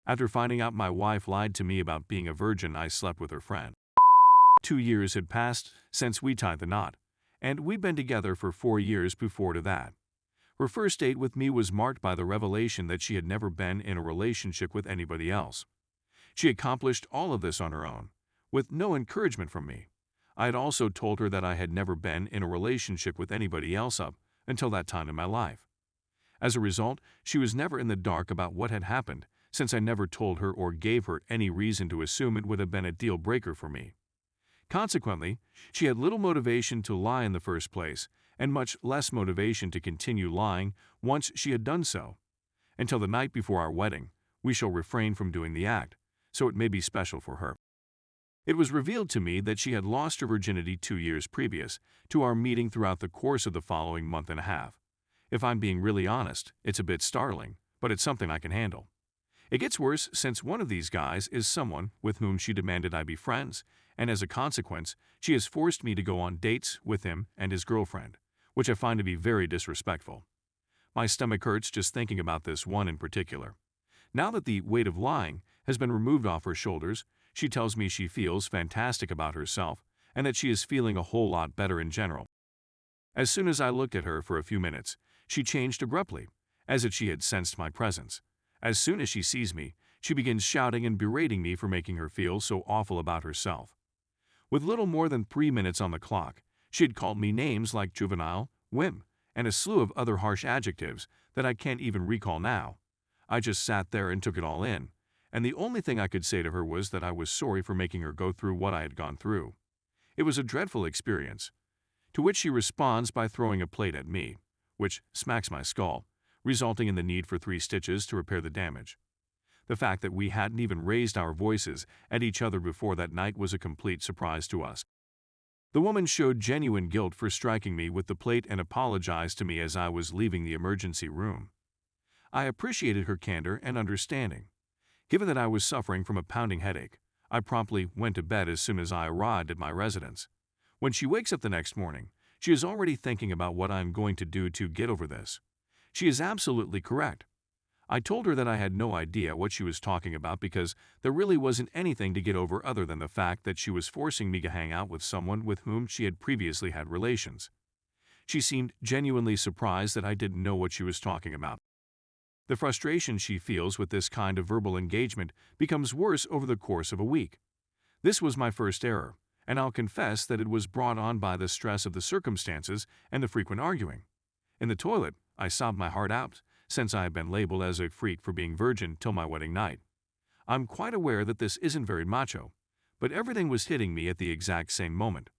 After finding out my wife lied to me about being a virgin, I slept with her friend. 2 years had passed since we tied the knot, and we'd been together for 4 years before to that. Her first date with me was marked by the revelation that she had never been in a relationship with anybody else. She accomplished all of this on her own, with no encouragement from me. I had also told her that I had never been in a relationship with anybody else up until that time in my life. As a result, she was never in the dark about what had happened, since I never told her or gave her any reason to assume it would have been a deal breaker for me. Consequently, she had little motivation to lie in the first place, and much less motivation to continue lying once she had done so. Until the night before our wedding, we shall refrain from doing the act, so it may be special for her. It was revealed to me that she had lost her virginity 2 years previous to our meeting throughout the course of the following month and a half. If I'm being really honest, it's a bit startling, but it's something I can handle. It gets worse since one of these guys is someone with whom she demanded I be friends, and as a consequence, she has forced me to go on dates with him and his girlfriend, which I find to be very disrespectful. My stomach hurts just thinking about this one in particular. Now that the weight of lying has been removed off her shoulders, she tells me she feels fantastic about herself and that she is feeling a whole lot better in general. As soon as I looked at her for a few minutes, she changed abruptly, as if she had sensed my presence. As soon as she sees me, she begins shouting and berating me for making her feel so awful about herself. With little more than 3 minutes on the clock, she had called me names like juvenile, wimp, and a slew of other harsh adjectives that I can't even recall now. I just sat there and took it all in, and the only thing I could say to her was that I was sorry for making her go through what I had gone through. It was a dreadful experience. To which she responds by throwing a plate at me, which smacks my skull, resulting in the need for 3 stitches to repair the damage. The fact that we hadn't even raised our voices at each other before that night was a complete surprise to us. The woman showed genuine guilt for striking me with the plate and apologized to me as I was leaving the emergency room. I appreciated her candor and understanding. Given that I was suffering from a pounding headache, I promptly went to bed as soon as I arrived at my residence. When she wakes up the next morning, she is already thinking about what I am going to do to get over this. She is absolutely correct. I told her that I had no idea what she was talking about because there really wasn't anything to get over other than the fact that she was forcing me to hang out with someone with whom she had previously had relations. She seemed genuinely surprised that I didn't know what she was talking about. The frustration she feels with this kind of verbal engagement becomes worse over the course of a week. This was my first error, and I'll confess that it was brought on by the stress of the circumstances and the frequent arguing. In the toilet, I sobbed my heart out, since I have been labeled as a freak for being virgin till my wedding night. I'm quite aware that this isn't very macho, but everything was hitting me at the exact same moment.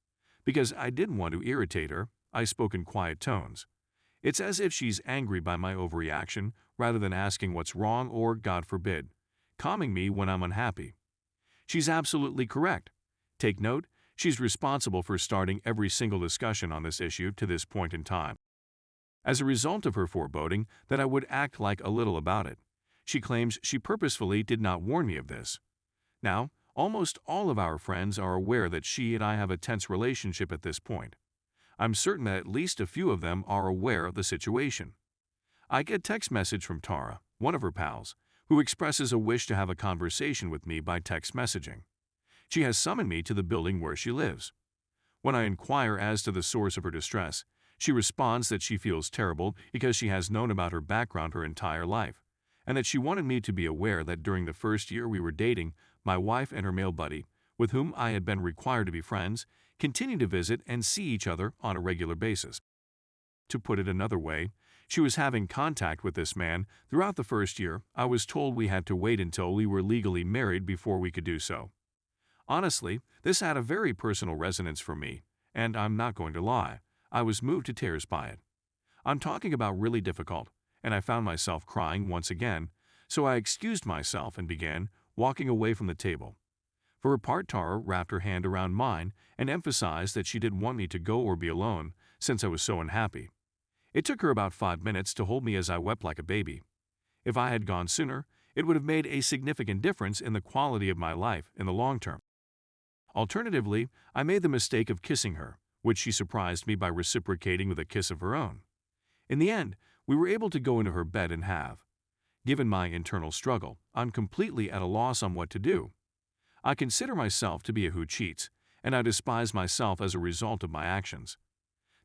Because I didn't want to irritate her, I spoke in quiet tones. It's as if she's angry by my overreaction rather than asking what's wrong or, God forbid, calming me when I'm unhappy. She's absolutely correct. Take note, she's responsible for starting every single discussion on this issue to this point in time. As a result of her foreboding that I would act like a little about it, she claims she purposefully did not warn me of this. Now, almost all of our friends are aware that she and I have a tense relationship at this point. I'm certain that at least a few of them are aware of the situation. I get a text message from Tara, one of her pals, who expresses a wish to have a conversation with me by text messaging. She has summoned me to the building where she lives. When I inquire as to the source of her distress, she responds that she feels terrible because she has known about her background her entire life, and that she wanted me to be aware that during the first year we were dating, my wife and her male buddy, with whom I had been required to be friends, continued to visit and see each other on a regular basis. To put it another way, she was having contact with this man throughout the first year. I was told we had to wait until we were legally married before we could do so. Honestly, this had a very personal resonance for me, and I'm not going to lie, I was moved to tears by it. I'm talking about really difficult, and I found myself crying once again, so I excused myself and began walking away from the table. For her part, Tara wrapped her hand around mine and emphasized that she didn't want me to go or be alone since I was so unhappy. It took her about 5 minutes to hold me as I wept like a baby. If I had gone sooner, it would have made a significant difference in the quality of my life in the long term. Alternatively, I made the mistake of kissing her, which she surprised me by reciprocating with a kiss of her own. In the end, we were able to go into her bed and have. Given my internal struggle, I'm completely at a loss on what to do. I consider myself to be a who cheats, and I despise myself as a result of my actions.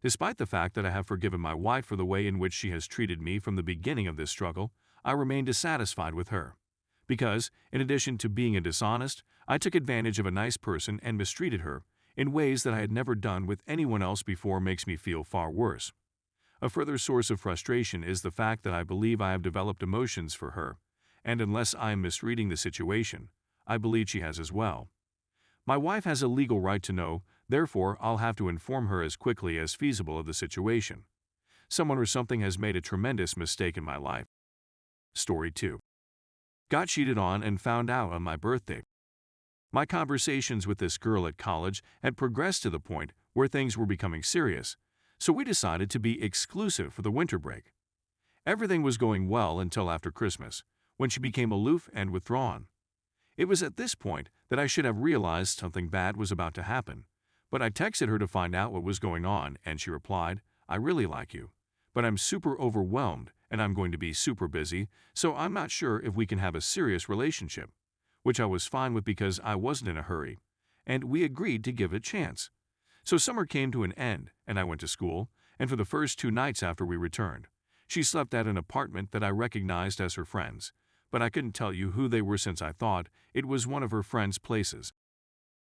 Despite the fact that I have forgiven my wife for the way in which she has treated me from the beginning of this struggle, I remain dissatisfied with her. Because, in addition to being a dishonest, I took advantage of a nice person and mistreated her in ways that I had never done with anyone else before makes me feel far worse. A further source of frustration is the fact that I believe I have developed emotions for her, and unless I am misreading the situation, I believe she has as well. My wife has a legal right to know, therefore I'll have to inform her as quickly as feasible of the situation. Someone or something has made a tremendous mistake in my life. Story 2. Got cheated on and found out on my birthday. My conversations with this girl at college had progressed to the point where things were becoming serious, so we decided to be exclusive for the winter break. Everything was going well until after Christmas, when she became aloof and withdrawn. It was at this point that I should have realized something bad was about to happen, but I texted her to find out what was going on, and she replied, "I really like you, but I'm super overwhelmed and I'm going to be super busy, so I'm not sure if we can have a serious relationship," which I was fine with because I wasn't in a hurry, and we agreed to give it a chance. So summer came to an end, and I went to school, and for the first 2 nights after we returned, she slept at an apartment that I recognized as her friend's, but I couldn't tell you who they were since I thought it was one of her friend's places.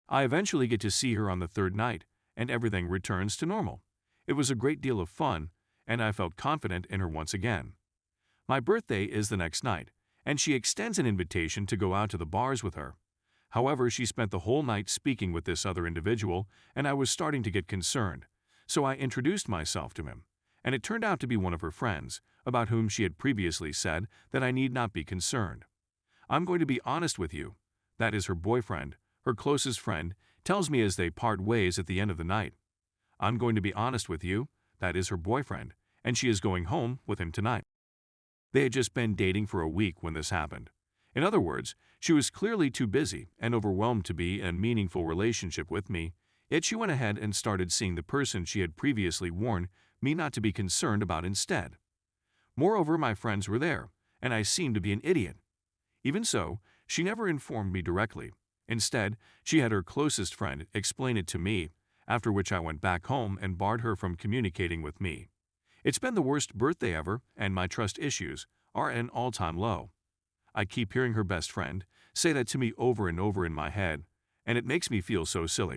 I eventually get to see her on the 3rd night, and everything returns to normal. It was a great deal of fun, and I felt confident in her once again. My birthday is the next night, and she extends an invitation to go out to the bars with her. However, she spent the whole night speaking with this other individual, and I was starting to get concerned, so I introduced myself to him, and it turned out to be one of her friends, about whom she had previously said that I need not be concerned. I'm going to be honest with you. That is her boyfriend, her closest friend, tells me as they part ways at the end of the night. I'm going to be honest with you. That is her boyfriend, and she is going home with him tonight. They had just been dating for a week when this happened. In other words, she was clearly too busy and overwhelmed to be in a meaningful relationship with me, yet she went ahead and started seeing the person she had previously warned me not to be concerned about instead. Moreover, my friends were there, and I seemed to be an idiot. Even so, she never informed me directly. Instead, she had her closest friend explain it to me, after which I went back home and barred her from communicating with me. It's been the worst birthday ever, and my trust issues are at an all-time low. I keep hearing her best friend say that to me over and over in my head, and it makes me feel so silly.